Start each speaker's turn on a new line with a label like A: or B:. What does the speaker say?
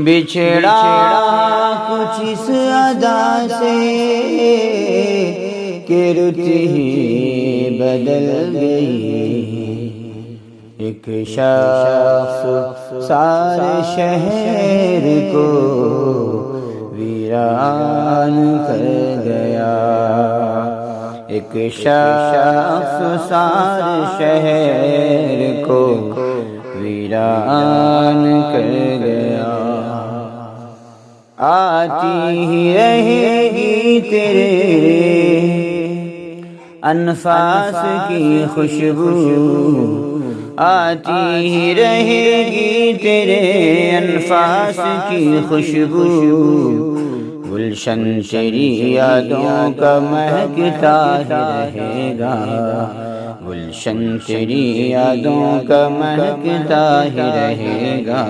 A: بچھڑا کچھ اس ادا سے کہ رت ہی بدل گئی، ایک شخص سارے شہر کو ویران کر گیا، ایک شخص سارے شہر کو ویران کر گیا۔ آتی ہی رہے گی تیرے انفاس کی خوشبو، آتی ہی رہے گی تیرے انفاس کی خوشبو، گلشن تیری یادوں کا مہکتا ہی رہے گا، گلشن تیری یادوں کا مہکتا ہی رہے گا۔